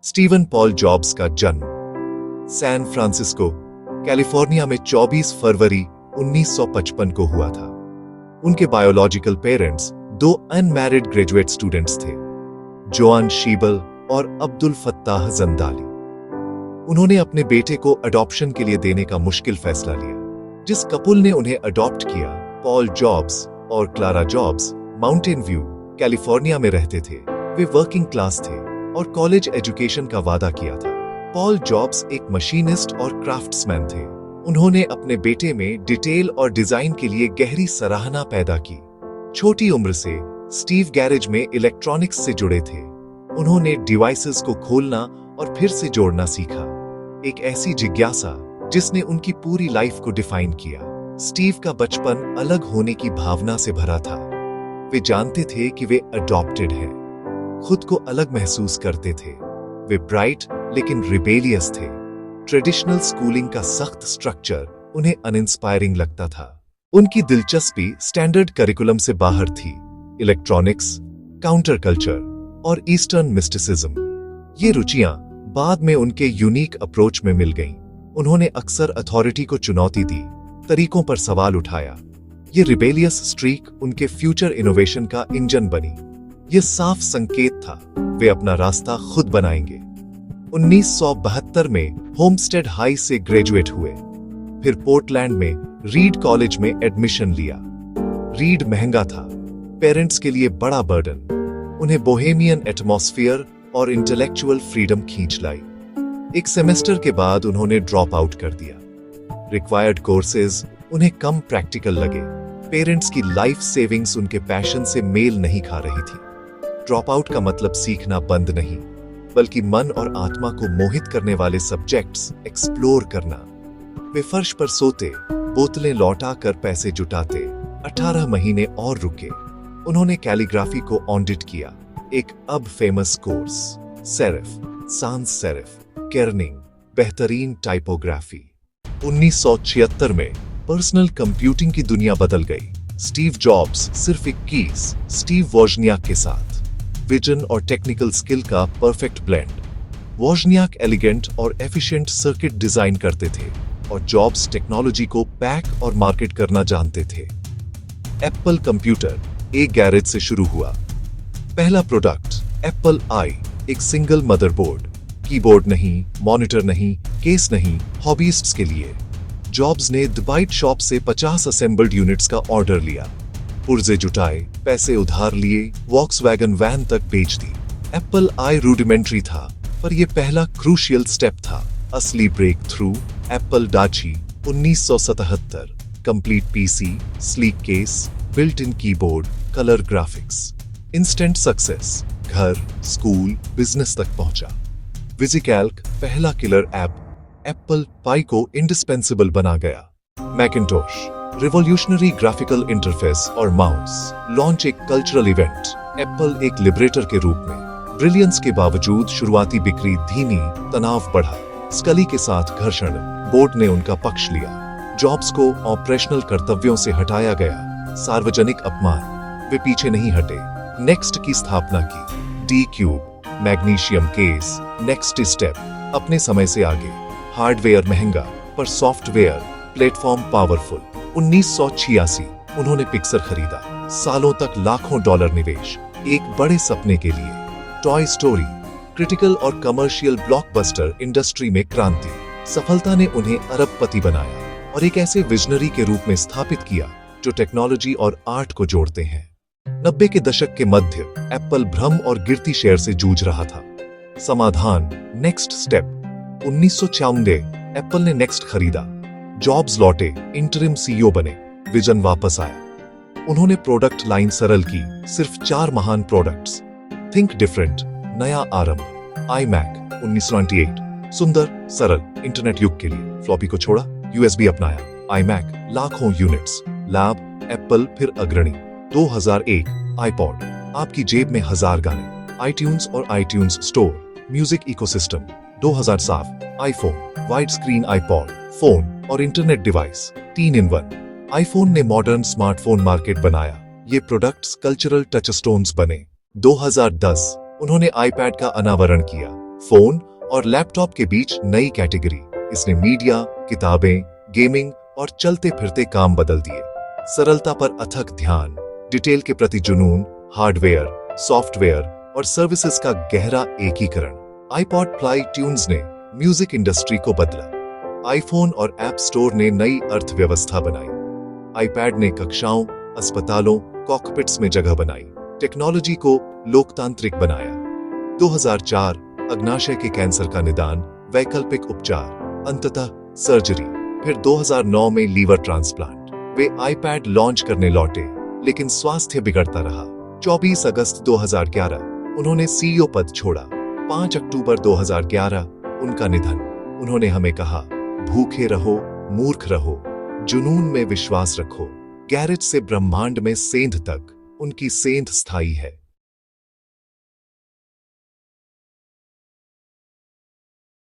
Steven Paul jobs का जन्म San Francisco, California में 24 फरवरी 1955 को हुआ था। उनके बायोलॉजिकल पेरेंट्स दो अनमैरिड ग्रेजुएट स्टूडेंट्स थे, जोआन शीबल और अब्दुल फत्ताह जंदाली। उन्होंने अपने बेटे को अडॉप्शन के लिए देने का मुश्किल फैसला लिया। जिस कपुल ने उन्हें अडॉप्ट किया, पॉल जॉब्स और Clara jobs, mountain view, California में रहते थे। वे वर्किंग क्लास थे और कॉलेज एजुकेशन का वादा किया था। पॉल जॉब्स एक मशीनिस्ट और क्राफ्ट्समैन थे। उन्होंने अपने बेटे में डिटेल और डिजाइन के लिए गहरी सराहना पैदा की। छोटी उम्र से स्टीव गैरेज में इलेक्ट्रॉनिक्स से जुड़े थे। उन्होंने डिवाइसेस को खोलना और फिर से जोड़ना सीखा, एक ऐसी जिज्ञासा जिसने उनकी पूरी लाइफ को डिफाइन किया। स्टीव का बचपन अलग होने की भावना से भरा था। वे जानते थे कि वे अडॉप्टेड हैं, खुद को अलग महसूस करते थे। वे ब्राइट लेकिन रिबेलियस थे। ट्रेडिशनल स्कूलिंग का सख्त स्ट्रक्चर उन्हें अनइंस्पायरिंग लगता था। उनकी दिलचस्पी स्टैंडर्ड करिकुलम से बाहर थी, इलेक्ट्रॉनिक्स, काउंटर कल्चर और ईस्टर्न मिस्टिसिज्म। ये रुचियां बाद में उनके यूनिक अप्रोच में मिल गईं। उन्होंने अक्सर अथॉरिटी को चुनौती दी, तरीकों पर सवाल उठाया। ये रिबेलियस स्ट्रीक उनके फ्यूचर इनोवेशन का इंजन बनी। ये साफ संकेत था, वे अपना रास्ता खुद बनाएंगे। 1972 में होमस्टेड हाई से ग्रेजुएट हुए, फिर पोर्टलैंड में रीड कॉलेज में एडमिशन लिया। रीड महंगा था, पेरेंट्स के लिए बड़ा बर्डन। उन्हें बोहेमियन एटमॉस्फेयर और इंटेलेक्चुअल फ्रीडम खींच लाई। एक सेमेस्टर के बाद उन्होंने ड्रॉप आउट कर दिया। रिक्वायर्ड कोर्सेज उन्हें कम प्रैक्टिकल लगे। पेरेंट्स की लाइफ सेविंग्स उनके पैशन से मेल नहीं खा रही थी। ड्रॉप आउट का मतलब सीखना बंद नहीं, बल्कि मन और आत्मा को मोहित करने वाले सब्जेक्ट्स एक्सप्लोर करना। वे फर्श पर सोते, बोतलें लौटा कर पैसे जुटाते। 18 महीने और रुके। उन्होंने कैलीग्राफी को ऑडिट किया, एक अब फेमस कोर्स, सेरिफ, सांस सेरिफ, केर्निंग, बेहतरीन टाइपोग्राफी। 1976 में पर्सनल कंप्यूटिंग की दुनिया बदल गई। स्टीव जॉब्स सिर्फ 21 स्टीव वोजनियाक के साथ। विजन और टेक्निकल स्किल का परफेक्ट ब्लेंड। वोजनियाक एलिगेंट और एफिशिएंट सर्किट डिजाइन करते थे और जॉब्स टेक्नोलॉजी को पैक और मार्केट करना जानते थे। एप्पल कंप्यूटर एक गैरेज से शुरू हुआ। पहला प्रोडक्ट एप्पल आई, एक सिंगल मदरबोर्ड, कीबोर्ड नहीं, मॉनिटर नहीं, केस नहीं, हॉबीइस्ट्स के लिए। जॉब्स ने डिवाइड शॉप से 50 असेंबल्ड यूनिट्स का ऑर्डर लिया, पुर्जे जुटाए, पैसे उधार लिए, वॉक्सवैगन वैन तक बेच दी। एप्पल आई रूडिमेंट्री था, पर यह पहला क्रूशियल स्टेप था। असली ब्रेक थ्रू एप्पल डाची 1977, complete PC, sleek case, built in keyboard, colour graphics. Instant success, घर, स्कूल, बिजनेस तक पहुंचा। विजिकैल्क पहला किलर ऐप एप्पल पाई को इंडिस्पेंसिबल बना गया। मैकिंटोश रिवॉल्यूशनरी ग्राफिकल इंटरफेस और माउस लॉन्च, एक कल्चरल इवेंट। एप्पल एक लिबरेटर के रूप में। ब्रिलियंस के बावजूद शुरुआती बिक्री धीमी, तनाव बढ़ा। स्कली के साथ घर्षण, बोर्ड ने उनका पक्ष लिया। जॉब्स को ऑपरेशनल कर्तव्यों से हटाया गया। सार्वजनिक अपमान, वे पीछे नहीं हटे। नेक्स्ट की स्थापना की। D cube, magnesium case, next step, अपने समय से आगे। हार्डवेयर महंगा पर सॉफ्टवेयर प्लेटफॉर्म पावरफुल। 1986 उन्होंने पिक्सर खरीदा। सालों तक लाखों डॉलर निवेश, एक बड़े सपने के लिए। टॉय स्टोरी क्रिटिकल और कमर्शियल ब्लॉकबस्टर इंडस्ट्री में क्रांति। सफलता ने उन्हें अरबपति बनाया और एक ऐसे विजनरी के रूप में स्थापित किया जो टेक्नोलॉजी और आर्ट को जोड़ते हैं। 90 के दशक के मध्य एप्पल भ्रम और गिरती शेयर से जूझ रहा था। समाधान, नेक्स्ट स्टेप। 1994 एप्पल ने नेक्स्ट खरीदा। जॉब्स लौटे, इंटरिम सीईओ बने, विजन वापस आया। उन्होंने प्रोडक्ट लाइन सरल की, सिर्फ 4 महान प्रोडक्ट्स। थिंक डिफरेंट, नया आरंभ। iMac 1998, सुंदर, सरल, इंटरनेट युग के लिए। फ्लॉपी को छोड़ा, USB अपनाया। iMac लाखों यूनिट्स। लैब, एप्पल फिर अग्रणी। 2001 iPod, आपकी जेब में 1000 गाने। iTunes और iTunes store, music ecosystem. 2007 iPhone, wide screen iPod, phone और इंटरनेट डिवाइस, 3 in 1। आईफोन ने मॉडर्न स्मार्टफोन मार्केट बनाया। ये प्रोडक्ट्स कल्चरल टचस्टोन्स बने। 2010 उन्होंने आईपैड का अनावरण किया, फोन और लैपटॉप के बीच नई कैटेगरी। इसने मीडिया, किताबें, गेमिंग और चलते फिरते काम बदल दिए। सरलता पर अथक ध्यान, डिटेल के प्रति जुनून, हार्डवेयर, सॉफ्टवेयर और सर्विसेज का गहरा एकीकरण। आईपॉड फ्लाई ट्यून्स ने म्यूजिक इंडस्ट्री को बदला। आईफोन और ऐप स्टोर ने नई अर्थव्यवस्था बनाई। आईपैड ने कक्षाओं, अस्पतालों, कॉकपिट्स में जगह बनाई, टेक्नोलॉजी को लोकतांत्रिक बनाया। 2004 अग्नाशय के कैंसर का निदान, वैकल्पिक उपचार, अंततः सर्जरी। फिर 2009 में लीवर ट्रांसप्लांट। वे आईपैड लॉन्च करने लौटे, लेकिन स्वास्थ्य बिगड़ता रहा। 24 अगस्त 2011 उन्होंने सीईओ पद छोड़ा। 5 अक्टूबर 2011 उनका निधन। उन्होंने हमें कहा, भूखे रहो, मूर्ख रहो, जुनून में विश्वास रखो। गैरेज से ब्रह्मांड में सेंध तक, उनकी सेंध स्थायी है।